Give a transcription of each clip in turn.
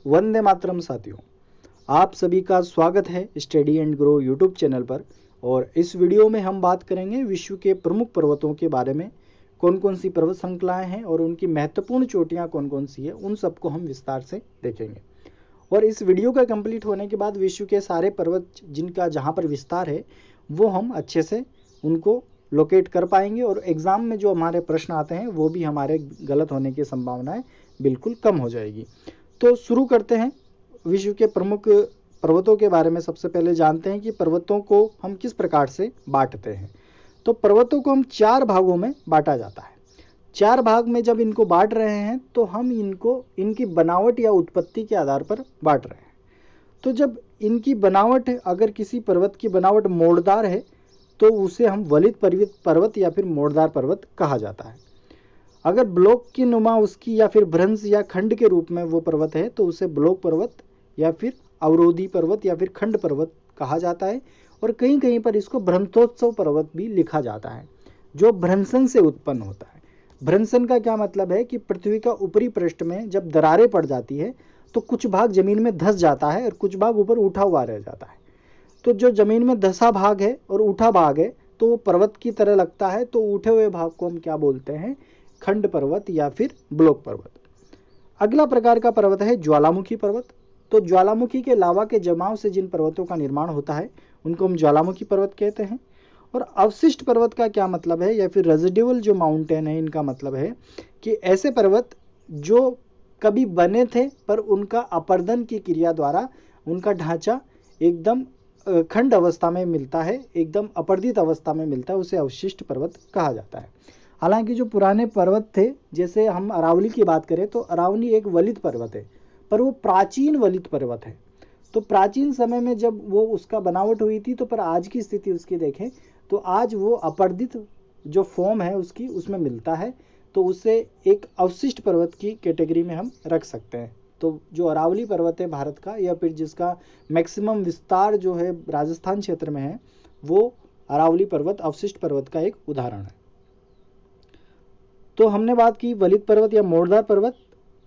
वंदे मातरम साथियों, आप सभी का स्वागत है study and grow YouTube channel पर। और इस वीडियो में हम बात करेंगे विश्व के प्रमुख पर्वतों के बारे में। कौन कौन सी पर्वत श्रृंखलाएं हैं और उनकी महत्वपूर्ण चोटियां कौन कौन सी है, उन सबको हम विस्तार से देखेंगे। और इस वीडियो का कंप्लीट होने के बाद विश्व के सारे पर्वत जिनका जहां पर विस्तार है वो हम अच्छे से उनको लोकेट कर पाएंगे, और एग्ज़ाम में जो हमारे प्रश्न आते हैं वो भी हमारे गलत होने की संभावनाएं बिल्कुल कम हो जाएगी। तो शुरू करते हैं। विश्व के प्रमुख पर्वतों के बारे में सबसे पहले जानते हैं कि पर्वतों को हम किस प्रकार से बांटते हैं। तो पर्वतों को हम 4 भागों में बांटा जाता है। 4 भाग में जब इनको बांट रहे हैं तो हम इनको इनकी बनावट या उत्पत्ति के आधार पर बांट रहे हैं। तो जब इनकी बनावट, अगर किसी पर्वत की बनावट मोड़दार है तो उसे हम वलित पर्वत या फिर मोड़दार पर्वत कहा जाता है। अगर ब्लॉक की नुमा उसकी या फिर भ्रंश या खंड के रूप में वो पर्वत है तो उसे ब्लॉक पर्वत या फिर अवरोधी पर्वत या फिर खंड पर्वत कहा जाता है। और कहीं कहीं पर इसको भ्रंशोत्सव पर्वत भी लिखा जाता है, जो भ्रंशन से उत्पन्न होता है। भ्रंशन का क्या मतलब है कि पृथ्वी का ऊपरी पृष्ठ में जब दरारें पड़ जाती है तो कुछ भाग जमीन में धंस जाता है और कुछ भाग ऊपर उठा हुआ रह जाता है। तो जो जमीन में धंसा भाग है और उठा भाग है तो वो पर्वत की तरह लगता है, तो उठे हुए भाग को हम क्या बोलते हैं? खंड पर्वत या फिर ब्लॉक पर्वत। अगला प्रकार का पर्वत है ज्वालामुखी पर्वत। तो ज्वालामुखी के लावा के जमाव से जिन पर्वतों का निर्माण होता है उनको हम ज्वालामुखी पर्वत कहते हैं। और अवशिष्ट पर्वत का क्या मतलब है, या फिर रेजिडुअल जो माउंटेन है, इनका मतलब है कि ऐसे पर्वत जो कभी बने थे पर उनका अपर्दन की क्रिया द्वारा उनका ढांचा एकदम खंड अवस्था में मिलता है, एकदम अपर्दित अवस्था में मिलता है, उसे अवशिष्ट पर्वत कहा जाता है। हालांकि जो पुराने पर्वत थे, जैसे हम अरावली की बात करें तो अरावली एक वलित पर्वत है, पर वो प्राचीन वलित पर्वत है। तो प्राचीन समय में जब वो उसका बनावट हुई थी, तो पर आज की स्थिति उसकी देखें तो आज वो अपर्दित जो फॉर्म है उसकी उसमें मिलता है, तो उसे एक अवशिष्ट पर्वत की कैटेगरी में हम रख सकते हैं। तो जो अरावली पर्वत है भारत का, या फिर जिसका मैक्सिमम विस्तार जो है राजस्थान क्षेत्र में है, वो अरावली पर्वत अवशिष्ट पर्वत का एक उदाहरण है। तो हमने बात की वलित पर्वत या मोड़दार पर्वत।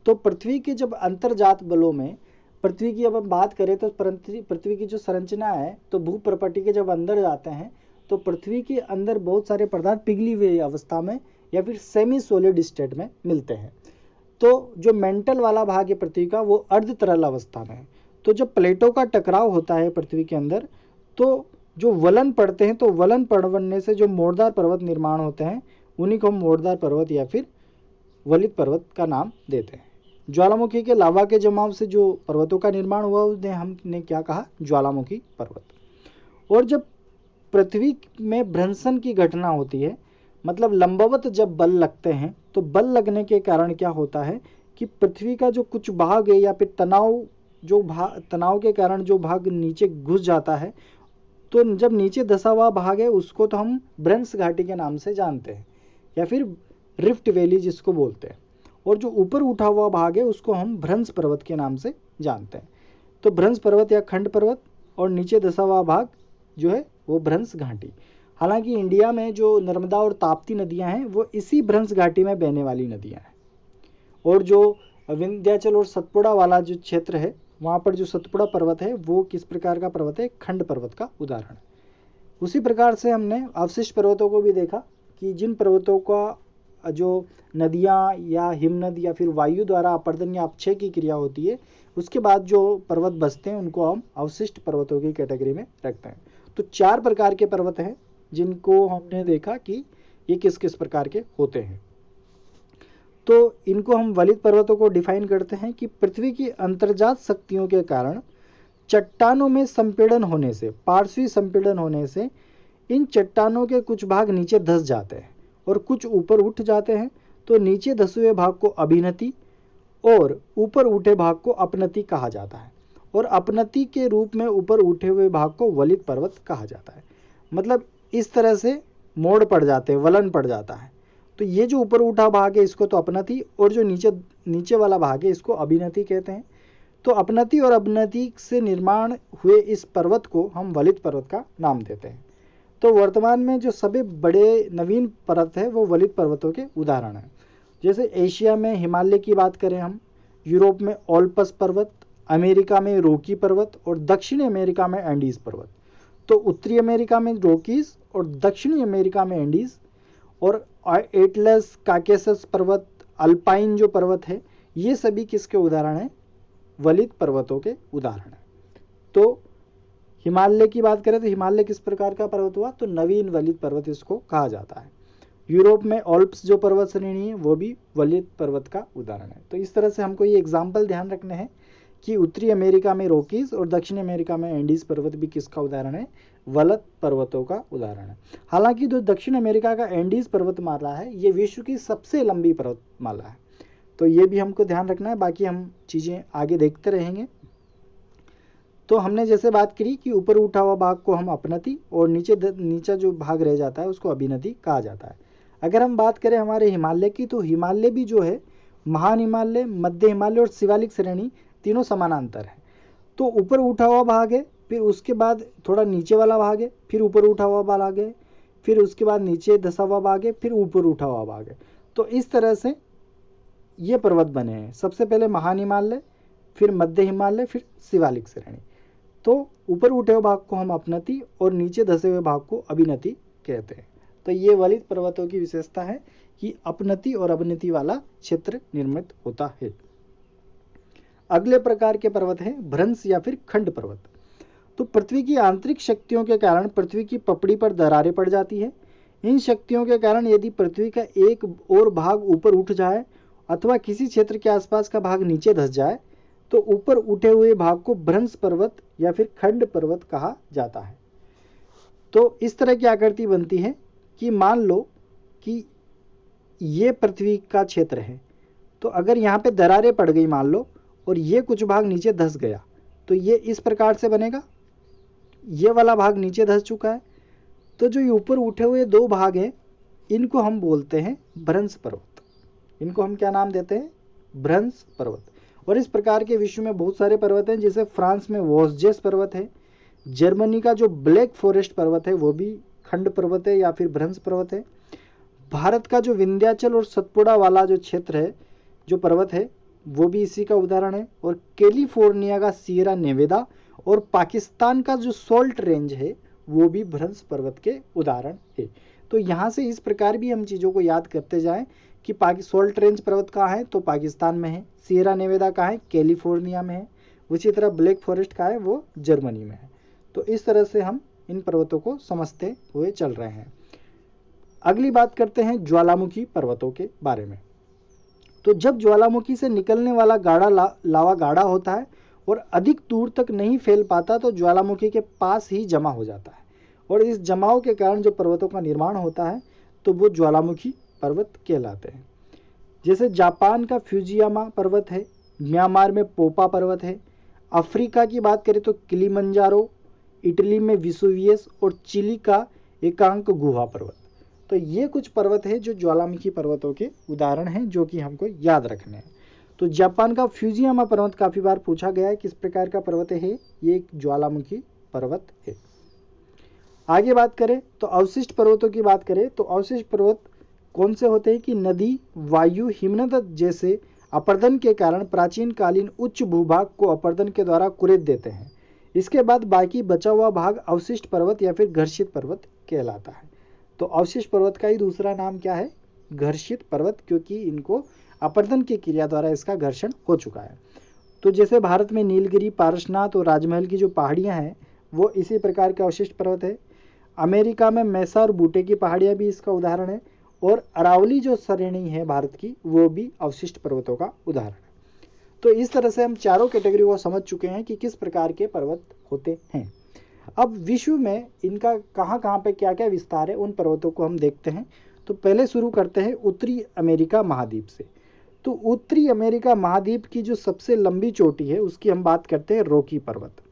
तो पृथ्वी के जब अंतर्जात बलों में पृथ्वी की अब हम बात करें तो पृथ्वी की जो संरचना है, तो भूप्रपट्टी के जब अंदर जाते हैं तो पृथ्वी के अंदर बहुत सारे पदार्थ पिघली हुई अवस्था में या फिर सेमी सॉलिड स्टेट में मिलते हैं। तो जो मेंटल वाला भाग है पृथ्वी का, वो अर्ध तरल अवस्था में है। तो जब प्लेटों का टकराव होता है पृथ्वी के अंदर, तो जो वलन पड़ते हैं, तो वलन पड़ने से जो मोड़दार पर्वत निर्माण होते हैं उन्हीं को हम मोड़दार पर्वत या फिर वलित पर्वत का नाम देते हैं। ज्वालामुखी के लावा के जमाव से जो पर्वतों का निर्माण हुआ उन्हें हमने क्या कहा? ज्वालामुखी पर्वत। और जब पृथ्वी में भ्रंशन की घटना होती है, मतलब लंबवत जब बल लगते हैं, तो बल लगने के कारण क्या होता है कि पृथ्वी का जो कुछ भाग है या फिर तनाव के कारण जो भाग नीचे घुस जाता है, तो जब नीचे धंसा हुआ भाग है उसको तो हम भ्रंश घाटी के नाम से जानते हैं, या फिर रिफ्ट वैली जिसको बोलते हैं। और जो ऊपर उठा हुआ भाग है उसको हम भ्रंश पर्वत के नाम से जानते हैं। तो भ्रंश पर्वत या खंड पर्वत, और नीचे धंसा हुआ भाग जो है वो भ्रंश घाटी। हालांकि इंडिया में जो नर्मदा और ताप्ती नदियां हैं वो इसी भ्रंश घाटी में बहने वाली नदियां हैं। और जो विंध्याचल और सतपुड़ा वाला जो क्षेत्र है, वहाँ पर जो सतपुड़ा पर्वत है वो किस प्रकार का पर्वत है? खंड पर्वत का उदाहरण। उसी प्रकार से हमने अवशिष्ट पर्वतों को भी देखा कि जिन पर्वतों का जो नदियाँ या हिमनद या फिर वायु द्वारा अपर्दन या अपक्षय की क्रिया होती है, उसके बाद जो पर्वत बसते हैं उनको हम अवशिष्ट पर्वतों की कैटेगरी में रखते हैं। तो 4 प्रकार के पर्वत हैं जिनको हमने देखा कि ये किस किस प्रकार के होते हैं। तो इनको हम वलित पर्वतों को डिफाइन करते हैं कि पृथ्वी की अंतर्जात शक्तियों के कारण चट्टानों में संपीड़न होने से, पार्श्वी संपीड़न होने से इन चट्टानों के कुछ भाग नीचे धंस जाते हैं और कुछ ऊपर उठ जाते हैं। तो नीचे धंसे हुए भाग को अभिनति और ऊपर उठे भाग को अपनति कहा जाता है, और अपनति के रूप में ऊपर उठे हुए भाग को वलित पर्वत कहा जाता है। मतलब इस तरह से मोड़ पड़ जाते हैं, वलन पड़ जाता है। तो ये जो ऊपर उठा भाग है इसको तो अपनति, और जो नीचे वाला भाग है इसको अभिनति कहते हैं। तो अपनति और अवनति से निर्माण हुए इस पर्वत को हम वलित पर्वत का नाम देते हैं। तो वर्तमान में जो सभी बड़े नवीन पर्वत है वो वलित पर्वतों के उदाहरण हैं। जैसे एशिया में हिमालय की बात करें हम, यूरोप में ओल्पस पर्वत, अमेरिका में रॉकी पर्वत और दक्षिणी अमेरिका में एंडीज पर्वत। तो उत्तरी अमेरिका में रॉकीज और दक्षिणी अमेरिका में एंडीज, और एटलस, काकेसस पर्वत, अल्पाइन जो पर्वत है, ये सभी किसके उदाहरण हैं? वलित पर्वतों के उदाहरण हैं। तो हिमालय की बात करें तो हिमालय किस प्रकार का पर्वत हुआ? तो नवीन वलित पर्वत इसको कहा जाता है। यूरोप में ऑल्प्स जो पर्वत श्रेणी है वो भी वलित पर्वत का उदाहरण है। तो इस तरह से हमको ये एग्जाम्पल ध्यान रखने हैं कि उत्तरी अमेरिका में रॉकीज और दक्षिणी अमेरिका में एंडीज पर्वत भी किसका उदाहरण है? वलित पर्वतों का उदाहरण है। हालांकि जो दक्षिण अमेरिका का एंडीज पर्वतमाला है ये विश्व की सबसे लंबी पर्वतमाला है, तो ये भी हमको ध्यान रखना है। बाकी हम चीजें आगे देखते रहेंगे। तो हमने जैसे बात करी कि ऊपर उठा हुआ भाग को हम अपनति और नीचा जो भाग रह जाता है उसको अभिनति कहा जाता है। अगर हम बात करें हमारे हिमालय की, तो हिमालय भी जो है महान हिमालय, मध्य हिमालय और शिवालिक श्रेणी तीनों समानांतर है। तो ऊपर उठा हुआ भाग है, फिर उसके बाद थोड़ा नीचे वाला भाग है, फिर ऊपर उठा हुआ भाग है, फिर उसके बाद नीचे धसा हुआ भाग है, फिर ऊपर उठा हुआ भाग है। तो इस तरह से ये पर्वत बने हैं। सबसे पहले महान हिमालय, फिर मध्य हिमालय, फिर शिवालिक श्रेणी। तो ऊपर उठे हुए भाग को हम अपनति और नीचे धसे हुए भाग को अभिनति कहते हैं। तो ये वलित पर्वतों की विशेषता है कि अपनति और अवनति वाला क्षेत्र निर्मित होता है। अगले प्रकार के पर्वत है भ्रंश या फिर खंड पर्वत। तो पृथ्वी की आंतरिक शक्तियों के कारण पृथ्वी की पपड़ी पर दरारें पड़ जाती है। इन शक्तियों के कारण यदि पृथ्वी का एक और भाग ऊपर उठ जाए अथवा किसी क्षेत्र के आसपास का भाग नीचे धस जाए तो ऊपर उठे हुए भाग को भ्रंश पर्वत या फिर खंड पर्वत कहा जाता है। तो इस तरह की आकृति बनती है कि मान लो कि ये पृथ्वी का क्षेत्र है, तो अगर यहाँ पे दरारें पड़ गई मान लो और ये कुछ भाग नीचे धस गया तो ये इस प्रकार से बनेगा। ये वाला भाग नीचे धस चुका है, तो जो ये ऊपर उठे हुए दो भाग हैं इनको हम बोलते हैं भ्रंश पर्वत। इनको हम क्या नाम देते हैं? भ्रंश पर्वत। और इस प्रकार के विश्व में बहुत सारे पर्वत हैं, जैसे फ्रांस में वोस्जेस पर्वत है, जर्मनी का जो ब्लैक फॉरेस्ट पर्वत है वो भी खंड पर्वत है या फिर भ्रंश पर्वत है। भारत का जो विंध्याचल और सतपुड़ा वाला जो क्षेत्र है, जो पर्वत है, वो भी इसी का उदाहरण है। और कैलिफोर्निया का सियरा नेवेदा और पाकिस्तान का जो सोल्ट रेंज है वो भी भ्रंश पर्वत के उदाहरण है। तो यहाँ से इस प्रकार भी हम चीज़ों को याद करते जाएं कि सोल्ट रेंज पर्वत कहाँ है? तो पाकिस्तान में है। सियरा नेवेदा कहाँ है? कैलिफोर्निया में है। उसी तरह ब्लैक फॉरेस्ट कहाँ है? वो जर्मनी में है। तो इस तरह से हम इन पर्वतों को समझते हुए चल रहे हैं। अगली बात करते हैं ज्वालामुखी पर्वतों के बारे में। तो जब ज्वालामुखी से निकलने वाला गाढ़ा लावा गाढ़ा होता है और अधिक दूर तक नहीं फैल पाता तो ज्वालामुखी के पास ही जमा हो जाता है, और इस जमाव के कारण जो पर्वतों का निर्माण होता है तो वो ज्वालामुखी पर्वत कहलाते हैं। जैसे जापान का फ्यूजियामा पर्वत है, म्यांमार में पोपा पर्वत है, अफ्रीका की बात करें तो किलिमंजारो, इटली में विसुवियस और चिली का एकांक गुहा पर्वत। तो ये कुछ पर्वत है जो ज्वालामुखी पर्वतों के उदाहरण हैं जो कि हमको याद रखने हैं। तो जापान का फ्यूजियामा पर्वत काफी बार पूछा गया है, किस प्रकार का पर्वत है? ये एक ज्वालामुखी पर्वत है। आगे बात करें तो अवशिष्ट पर्वतों की बात करें तो अवशिष्ट पर्वत कौन से होते हैं कि नदी, वायु, हिमनद जैसे अपर्दन के कारण प्राचीन कालीन उच्च भूभाग को अपर्दन के द्वारा कुरेद देते हैं। इसके बाद बाकी बचा हुआ भाग अवशिष्ट पर्वत या फिर घर्षित पर्वत कहलाता है। तो अवशिष्ट पर्वत का ही दूसरा नाम क्या है? घर्षित पर्वत, क्योंकि इनको अपर्दन की क्रिया द्वारा इसका घर्षण हो चुका है। तो जैसे भारत में नीलगिरी, पारसनाथ और राजमहल की जो पहाड़ियां हैं वो इसी प्रकार के अवशिष्ट पर्वत है। अमेरिका में मैसा और बूटे की पहाड़ियां भी इसका उदाहरण है, और अरावली जो श्रेणी है भारत की वो भी अवशिष्ट पर्वतों का उदाहरण है। तो इस तरह से हम चारों कैटेगरी को समझ चुके हैं कि किस प्रकार के पर्वत होते हैं। अब विश्व में इनका कहाँ पे क्या क्या विस्तार है उन पर्वतों को हम देखते हैं। तो पहले शुरू करते हैं उत्तरी अमेरिका महाद्वीप से। तो उत्तरी अमेरिका महाद्वीप की जो सबसे लंबी चोटी है उसकी हम बात करते हैं रॉकी पर्वत।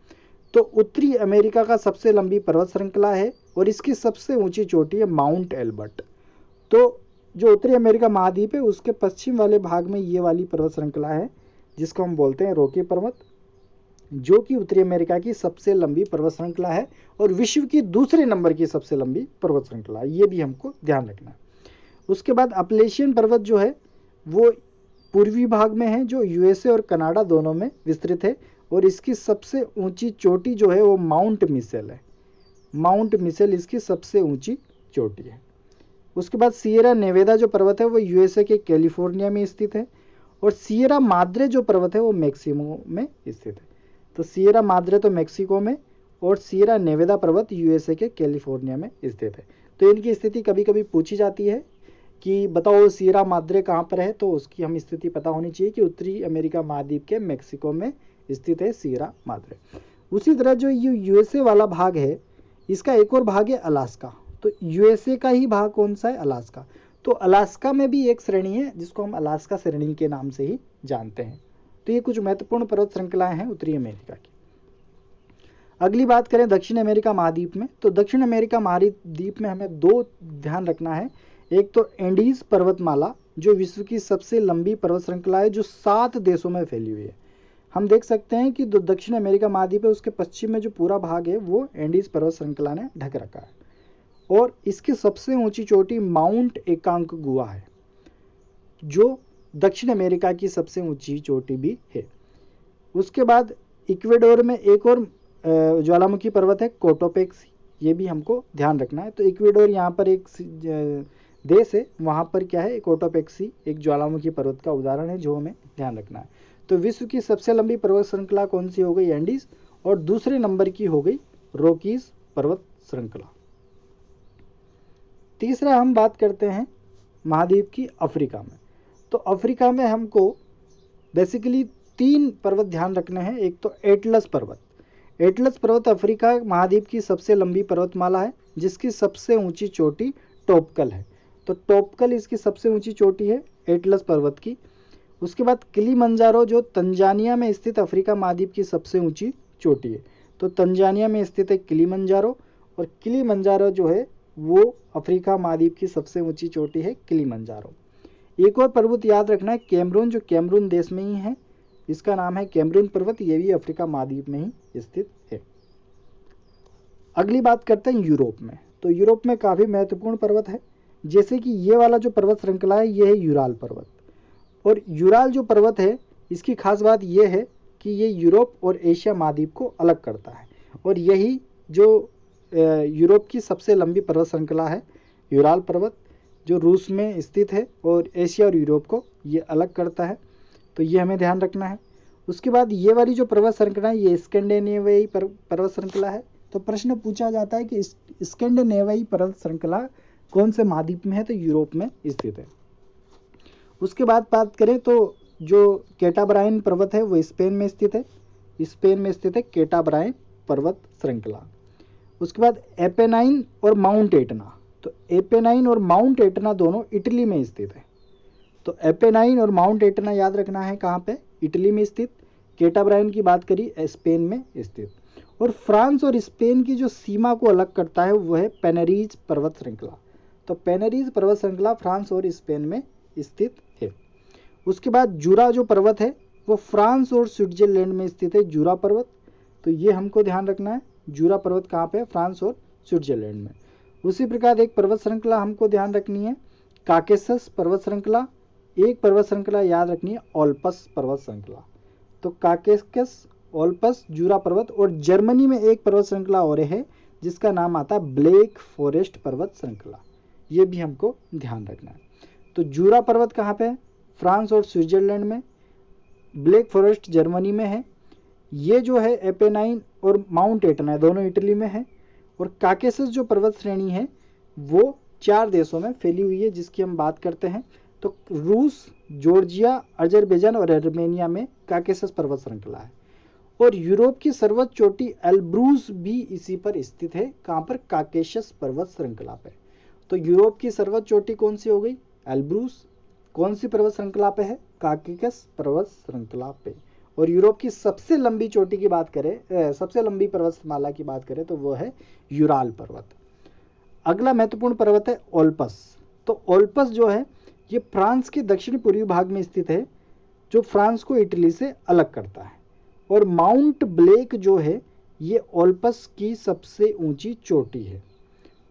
तो उत्तरी अमेरिका का सबसे लंबी पर्वत श्रृंखला है और इसकी सबसे ऊंची चोटी है माउंट एल्बर्ट। तो जो उत्तरी अमेरिका महाद्वीप है उसके पश्चिम वाले भाग में ये वाली पर्वत श्रृंखला है जिसको हम बोलते हैं रॉकी पर्वत, जो कि उत्तरी अमेरिका की सबसे लंबी पर्वत श्रृंखला है और विश्व की दूसरे नंबर की सबसे लंबी पर्वत श्रृंखला है। ये भी हमको ध्यान रखना है। उसके बाद अपलेशियन पर्वत जो है वो पूर्वी भाग में है जो यूएसए और कनाडा दोनों में विस्तृत है, और इसकी सबसे ऊंची चोटी जो है वो माउंट मिसेल है। माउंट मिसेल इसकी सबसे ऊंची चोटी है। उसके बाद सियरा नेवेदा जो पर्वत है वो यूएसए के कैलिफोर्निया में स्थित है, और सियरा माद्रे जो पर्वत है वो मैक्सिको में स्थित है। तो सियरा माद्रे तो मैक्सिको में, और सियरा नेवेदा पर्वत यूएसए के कैलिफोर्निया में स्थित है। तो इनकी स्थिति कभी कभी पूछी जाती है कि बताओ सियरा माद्रे कहाँ पर है, तो उसकी हम स्थिति पता होनी चाहिए कि उत्तरी अमेरिका महाद्वीप के मैक्सिको में स्थित है सियरा माद्रे। उसी तरह जो यूएसए वाला भाग है, इसका एक और भाग है अलास्का। तो यूएसए का ही भाग कौन सा है? अलास्का। तो अलास्का में भी एक श्रेणी है जिसको हम अलास्का श्रेणी के नाम से ही जानते हैं। तो ये कुछ महत्वपूर्ण पर्वत श्रृंखलाएं हैं उत्तरी अमेरिका की। अगली बात करें दक्षिण अमेरिका महाद्वीप में, तो दक्षिण अमेरिका महाद्वीप में हमें दो ध्यान रखना है। एक तो एंडीज पर्वतमाला जो विश्व की सबसे लंबी पर्वत श्रृंखला है, जो 7 देशों में फैली हुई है। हम देख सकते हैं कि जो दक्षिण अमेरिका महाद्वीप है उसके पश्चिम में जो पूरा भाग है वो एंडीज पर्वत श्रृंखला ने ढक रखा है, और इसकी सबसे ऊंची चोटी माउंट एकांकगुआ है, जो दक्षिण अमेरिका की सबसे ऊंची चोटी भी है। उसके बाद इक्वेडोर में एक और ज्वालामुखी पर्वत है कोटोपेक्सी, ये भी हमको ध्यान रखना है। तो इक्वेडोर यहाँ पर एक देश है, वहाँ पर क्या है, कोटोपेक्सी एक ज्वालामुखी पर्वत का उदाहरण है जो हमें ध्यान रखना है। तो विश्व की सबसे लंबी पर्वत श्रृंखला कौन सी हो गई? एंडीज, और दूसरे नंबर की हो गई रॉकीज पर्वत श्रृंखला। तीसरा हम बात करते हैं महाद्वीप की अफ्रीका में। तो अफ्रीका में हमको बेसिकली 3 पर्वत ध्यान रखने हैं। एक तो एटलस पर्वत। एटलस पर्वत अफ्रीका महाद्वीप की सबसे लंबी पर्वतमाला है, जिसकी सबसे ऊंची चोटी टोपकल है। तो टोपकल इसकी सबसे ऊंची चोटी है एटलस पर्वत की। उसके बाद किलिमंजारो जो तंजानिया में स्थित अफ्रीका महाद्वीप की सबसे ऊंची चोटी है। तो तंजानिया में स्थित है किलिमंजारो, और किलिमंजारो जो है वो अफ्रीका महाद्वीप की सबसे ऊंची चोटी है किलिमंजारो। एक और पर्वत याद रखना है कैमरून, जो कैमरून देश में ही है, इसका नाम है कैमरून पर्वत, ये भी अफ्रीका महाद्वीप में ही स्थित है। अगली बात करते हैं यूरोप में। तो यूरोप में काफी महत्वपूर्ण पर्वत है, जैसे कि ये वाला जो पर्वत श्रृंखला है ये है यूराल पर्वत। और यूराल जो पर्वत है इसकी खास बात यह है कि ये यूरोप और एशिया महाद्वीप को अलग करता है, और यही जो यूरोप की सबसे लंबी पर्वत श्रृंखला है यूराल पर्वत, जो रूस में स्थित है और एशिया और यूरोप को ये अलग करता है। तो ये हमें ध्यान रखना है। उसके बाद ये वाली जो पर्वत श्रृंखला है ये स्कैंडिनेवियाई पर्वत श्रृंखला है। तो प्रश्न पूछा जाता है कि स्कैंडिनेवियाई पर्वत श्रृंखला कौन से महाद्वीप में है? तो यूरोप में स्थित है। उसके बाद बात करें तो जो कैटाब्राइन पर्वत है वो स्पेन में स्थित है। स्पेन में स्थित है कैटाब्राइन पर्वत श्रृंखला। उसके बाद एपेनाइन और माउंट एटना। तो एपेनाइन और माउंट एटना दोनों इटली में स्थित है। तो एपेनाइन और माउंट एटना याद रखना है कहाँ पे? इटली में स्थित। कैटाब्राइन की बात करी स्पेन में स्थित। और फ्रांस और स्पेन की जो सीमा को अलग करता है वो है पेनेरीज पर्वत श्रृंखला। तो पेनेरीज पर्वत श्रृंखला फ्रांस और स्पेन में स्थित है। उसके बाद जूरा जो पर्वत है वो फ्रांस और स्विट्जरलैंड में स्थित है, जूरा पर्वत। तो ये हमको ध्यान रखना है, जूरा पर्वत कहाँ पे है? फ्रांस और स्विट्जरलैंड में। उसी प्रकार एक पर्वत श्रृंखला हमको ध्यान रखनी है काकेसस पर्वत श्रृंखला। एक पर्वत श्रृंखला याद रखनी है ओल्पस पर्वत श्रृंखला। तो काकेसस, ओल्पस, जूरा पर्वत, और जर्मनी में एक पर्वत श्रृंखला और है जिसका नाम आता है ब्लैक फॉरेस्ट पर्वत श्रृंखला। ये भी हमको ध्यान रखना है। तो जूरा पर्वत कहाँ पे है? फ्रांस और स्विट्जरलैंड में। ब्लैक फॉरेस्ट जर्मनी में है। ये जो है एपेनाइन और माउंट एटना दोनों इटली में है। और काकेसस जो पर्वत श्रेणी है वो 4 देशों में फैली हुई है जिसकी हम बात करते हैं। तो रूस, जॉर्जिया, अजरबैजान और आर्मेनिया में काकेसस पर्वत श्रृंखला है। और यूरोप की सर्वोच्च चोटी एल्ब्रूज भी इसी पर स्थित है। कहाँ पर? काकेसस पर्वत श्रृंखला पे। तो यूरोप की सर्वोच्च चोटी कौन सी हो गई? एल्ब्रूज। कौन सी पर्वत श्रृंखला पे है? काकेसस पर्वत श्रृंखला पे। और यूरोप की सबसे लंबी चोटी की बात करें, सबसे लंबी पर्वतमाला की बात करें तो वो है यूराल पर्वत। अगला महत्वपूर्ण पर्वत है ओल्पस। तो ओल्पस जो है ये फ्रांस के दक्षिण पूर्वी भाग में स्थित है, जो फ्रांस को इटली से अलग करता है। और माउंट ब्लैक जो है ये ओल्पस की सबसे ऊंची चोटी है।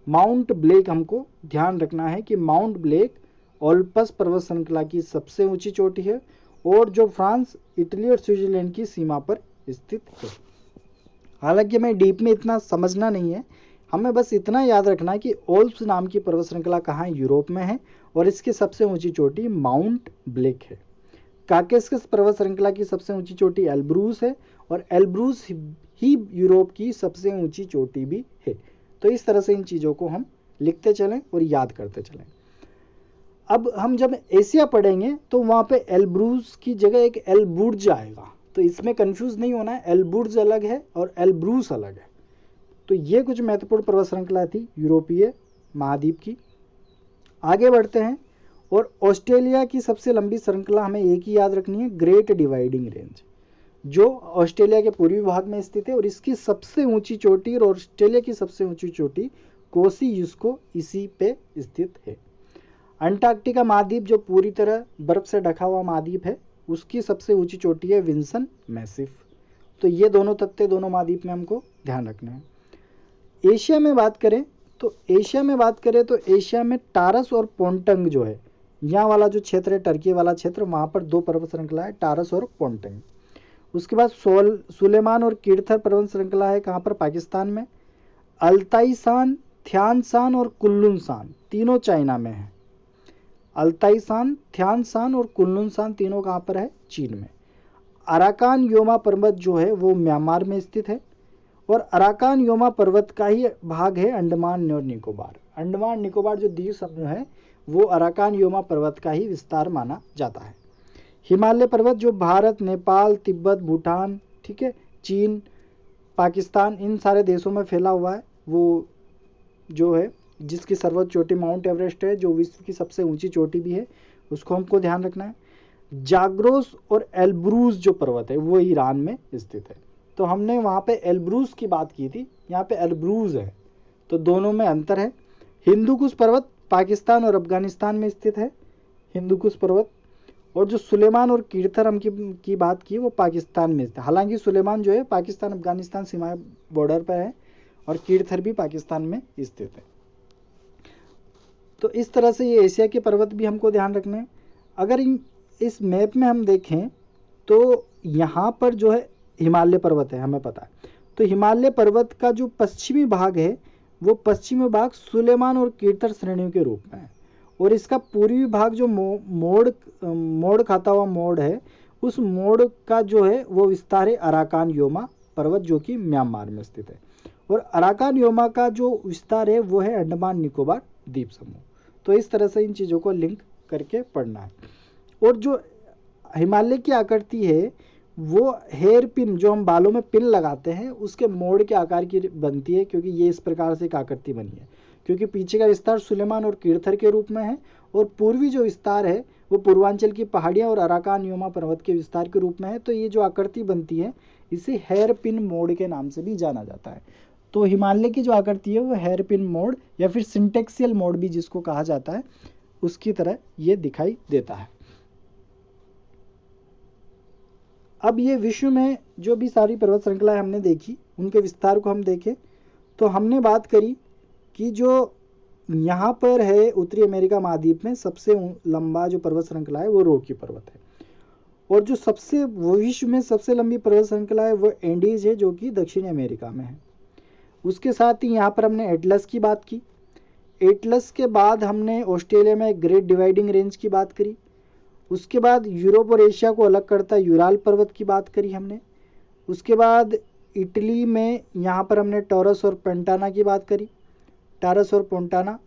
माउंट ब्लैक हमको ध्यान रखना है कि माउंट ब्लैक ओल्पस पर्वत श्रृंखला की सबसे ऊंची चोटी है और जो फ्रांस, इटली और स्विट्जरलैंड की सीमा पर स्थित है। हालांकि हमें डीप में इतना समझना नहीं है, हमें बस इतना याद रखना है कि ओल्प्स नाम की पर्वत श्रृंखला कहाँ यूरोप में है और इसकी सबसे ऊंची चोटी माउंट ब्लैक है। काकेशस पर्वत श्रृंखला की सबसे ऊंची चोटी एल्ब्रूस है और एल्ब्रूस ही यूरोप की सबसे ऊंची चोटी भी है। तो इस तरह से इन चीज़ों को हम लिखते चलें और याद करते चलें। अब हम जब एशिया पढ़ेंगे तो वहाँ पे एल्ब्रूस की जगह एक एल्बुर्ज आएगा, तो इसमें कंफ्यूज नहीं होना है, एल्बुर्ज अलग है और एल्ब्रूस अलग है। तो ये कुछ महत्वपूर्ण पर्वत श्रृंखला थी यूरोपीय महाद्वीप की। आगे बढ़ते हैं और ऑस्ट्रेलिया की सबसे लंबी श्रृंखला हमें एक ही याद रखनी है, ग्रेट डिवाइडिंग रेंज, जो ऑस्ट्रेलिया के पूर्वी भाग में स्थित है और इसकी सबसे ऊंची चोटी और ऑस्ट्रेलिया की सबसे ऊंची चोटी कोसियुस्को इसी पे स्थित है। अंटार्कटिका महाद्वीप जो पूरी तरह बर्फ से ढका हुआ महाद्वीप है, उसकी सबसे ऊंची चोटी है विंसन मैसिफ। तो ये दोनों तथ्य दोनों महाद्वीप में हमको ध्यान रखना है। एशिया में बात करें तो एशिया में टारस और पोंटंग जो है, यहाँ वाला जो क्षेत्र है टर्की वाला क्षेत्र, वहाँ पर दो पर्वत श्रृंखला है, टारस और पोंटंग। उसके बाद सुलेमान और किर्थर पर्वत श्रृंखला है, कहाँ पर, पाकिस्तान में। अल्ताईसान, थ्यानसान और कुल्लुनसान तीनों चाइना में है। अल्ताईसान, थ्यानसान और कुल्लुनसान तीनों कहाँ पर है, चीन में। अराकान योमा पर्वत जो है वो म्यांमार में स्थित है और अराकान योमा पर्वत का ही भाग है अंडमान और निकोबार। अंडमान निकोबार जो द्वीप समूह है वो अराकान योमा पर्वत का ही विस्तार माना जाता है। हिमालय पर्वत जो भारत, नेपाल, तिब्बत, भूटान, ठीक है, चीन, पाकिस्तान, इन सारे देशों में फैला हुआ है, वो जो है जिसकी सर्वोच्च चोटी माउंट एवरेस्ट है, जो विश्व की सबसे ऊंची चोटी भी है, उसको हमको ध्यान रखना है। जाग्रोस और एल्ब्रूस जो पर्वत है वो ईरान में स्थित है। तो हमने वहाँ पे एल्ब्रूस की बात की थी, यहाँ पे एल्ब्रूस है, तो दोनों में अंतर है। हिंदुकुश पर्वत पाकिस्तान और अफगानिस्तान में स्थित है, हिंदुकुश पर्वत। और जो सुलेमान और कीर्थर हम की बात की वो पाकिस्तान में स्थित है। हालांकि सुलेमान जो है पाकिस्तान अफगानिस्तान सीमा बॉर्डर पर है और कीर्थर भी पाकिस्तान में स्थित है। तो इस तरह से ये एशिया के पर्वत भी हमको ध्यान रखने हैं। अगर इस मैप में हम देखें तो यहाँ पर जो है हिमालय पर्वत है, हमें पता है। तो हिमालय पर्वत का जो पश्चिमी भाग है वो पश्चिमी भाग सुलेमान और कीर्थर श्रेणियों के रूप में है और इसका पूर्वी भाग जो मोड़ खाता हुआ मोड़ है, उस मोड़ का जो है वो विस्तार है अराकान योमा पर्वत जो कि म्यांमार में स्थित है और अराकान योमा का जो विस्तार है वो है अंडमान निकोबार द्वीप समूह। तो इस तरह से इन चीज़ों को लिंक करके पढ़ना है। और जो हिमालय की आकृति है वो हेयर पिन, जो हम बालों में पिन लगाते हैं, उसके मोड़ के आकार की बनती है, क्योंकि ये इस प्रकार से एक आकृति बनी है, क्योंकि पीछे का विस्तार सुलेमान और कीर्थर के रूप में है और पूर्वी जो विस्तार है वो पूर्वांचल की पहाड़ियाँ और अराकान योमा पर्वत के विस्तार के रूप में है। तो ये जो आकृति बनती है इसे हेयर पिन मोड़ के नाम से भी जाना जाता है। तो हिमालय की जो आकृति है वो हेयर पिन मोड़ या फिर सिंटेक्सियल मोड़ भी जिसको कहा जाता है, उसकी तरह ये दिखाई देता है। अब ये विश्व में जो भी सारी पर्वत श्रृंखलाएं हमने देखी, उनके विस्तार को हम देखें तो हमने बात करी कि जो यहाँ पर है उत्तरी अमेरिका महाद्वीप में सबसे लंबा जो पर्वत श्रृंखला है वो रॉकी पर्वत है और जो सबसे विश्व में सबसे लंबी पर्वत श्रृंखला है वो एंडीज है जो कि दक्षिणी अमेरिका में है। उसके साथ ही यहाँ पर हमने एटलस की बात की। एटलस के बाद हमने ऑस्ट्रेलिया में ग्रेट डिवाइडिंग रेंज की बात करी। उसके बाद यूरोप और एशिया को अलग करता यूराल पर्वत की बात करी हमने। उसके बाद इटली में यहाँ पर हमने टॉरस और पेंटाना की बात करी, टारस और पोंटाना।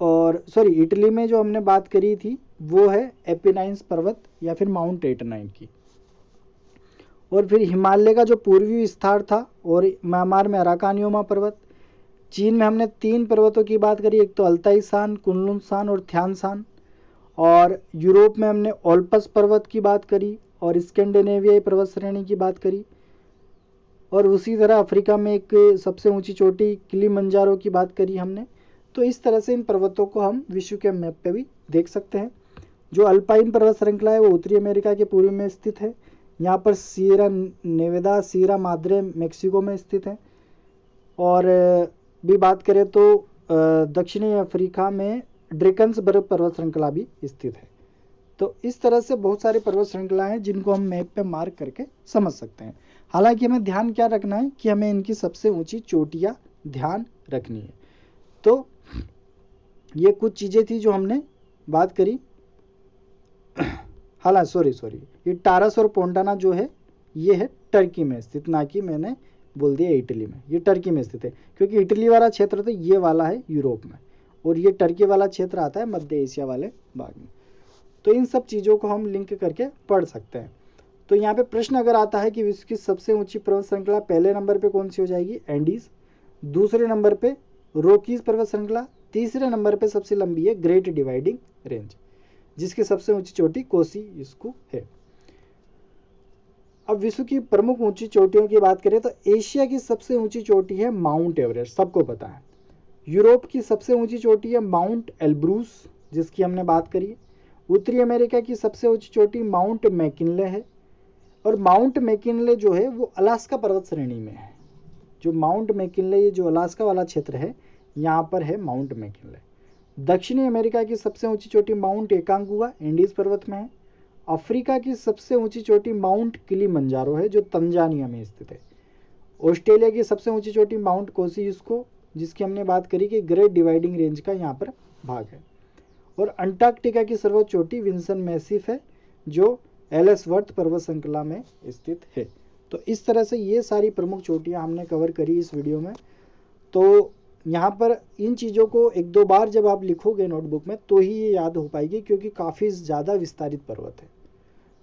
और इटली में जो हमने बात करी थी वो है एपिनाइन्स पर्वत या फिर माउंट एटनाइन की। और फिर हिमालय का जो पूर्वी विस्तार था और म्यांमार में अराकान योमा पर्वत। चीन में हमने 3 पर्वतों की बात करी, एक तो अल्ताईसान, कुनलुन और थ्यानसान। और यूरोप में हमने ओल्पस पर्वत की बात करी और स्कैंडिनेवियाई पर्वत श्रेणी की बात करी। और उसी तरह अफ्रीका में एक सबसे ऊंची चोटी किलिमंजारो की बात करी हमने। तो इस तरह से इन पर्वतों को हम विश्व के मैप पे भी देख सकते हैं। जो अल्पाइन पर्वत श्रृंखला है वो उत्तरी अमेरिका के पूर्व में स्थित है। यहाँ पर सीरा नेवेदा, सीरा माद्रे मेक्सिको में स्थित है। और भी बात करें तो दक्षिणी अफ्रीका में ड्रेकन्सबर्ग पर्वत श्रृंखला भी स्थित है। तो इस तरह से बहुत सारे पर्वत श्रृंखलाएं हैं जिनको हम मैप पे मार्क करके समझ सकते हैं। हालांकि हमें ध्यान क्या रखना है कि हमें इनकी सबसे ऊंची चोटियां ध्यान रखनी है। तो ये कुछ चीजें थी जो हमने बात करी। हालांकि सॉरी, ये टारस और पोंटाना जो है ये है टर्की में स्थित, ना कि मैंने बोल दिया इटली में। ये टर्की में स्थित है क्योंकि इटली वाला क्षेत्र तो ये वाला है यूरोप में, और ये टर्की वाला क्षेत्र आता है मध्य एशिया वाले भाग में। तो इन सब चीज़ों को हम लिंक करके पढ़ सकते हैं। तो यहाँ पे प्रश्न अगर आता है कि विश्व की सबसे ऊंची पर्वत श्रृंखला पहले नंबर पे कौन सी हो जाएगी, एंडीज। दूसरे नंबर पे रोकीज पर्वत श्रृंखला। तीसरे नंबर पे सबसे लंबी है ग्रेट डिवाइडिंग रेंज, जिसकी सबसे ऊंची चोटी कोसियुस्कू है। अब विश्व की प्रमुख ऊंची चोटियों की बात करें तो एशिया की सबसे ऊंची चोटी है माउंट एवरेस्ट, सबको पता है। यूरोप की सबसे ऊंची चोटी है माउंट एल्ब्रूस, जिसकी हमने बात करी। उत्तरी अमेरिका की सबसे ऊंची चोटी माउंट मैकिनले है, और माउंट मैकिनले जो है वो अलास्का पर्वत श्रेणी में है। जो माउंट मैकिनले, ये जो अलास्का वाला क्षेत्र है, यहाँ पर है माउंट मैकिनले। दक्षिणी अमेरिका की सबसे ऊंची चोटी माउंट एकांगुआ एंडीज पर्वत में है। अफ्रीका की सबसे ऊंची चोटी माउंट किलिमंजारो है, जो तंजानिया में स्थित है। ऑस्ट्रेलिया की सबसे ऊंची चोटी माउंट कोसियुस्को, जिसकी हमने बात करी कि ग्रेट डिवाइडिंग रेंज का यहाँ पर भाग है। और अंटार्कटिका की सर्वोच्च चोटी विंसन मैसिफ है, जो एल्सवर्थ पर्वत श्रृंखला में स्थित है। तो इस तरह से ये सारी प्रमुख चोटियां हमने कवर करी इस वीडियो में। तो यहाँ पर इन चीज़ों को एक दो बार जब आप लिखोगे नोटबुक में तो ही ये याद हो पाएगी, क्योंकि काफ़ी ज़्यादा विस्तारित पर्वत है।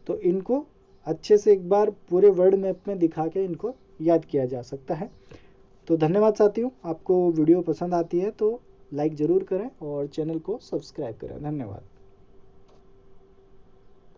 तो इनको अच्छे से एक बार पूरे वर्ल्ड मैप में दिखा के इनको याद किया जा सकता है। तो धन्यवाद साथियों, आपको वीडियो पसंद आती है तो लाइक ज़रूर करें और चैनल को सब्सक्राइब करें। धन्यवाद।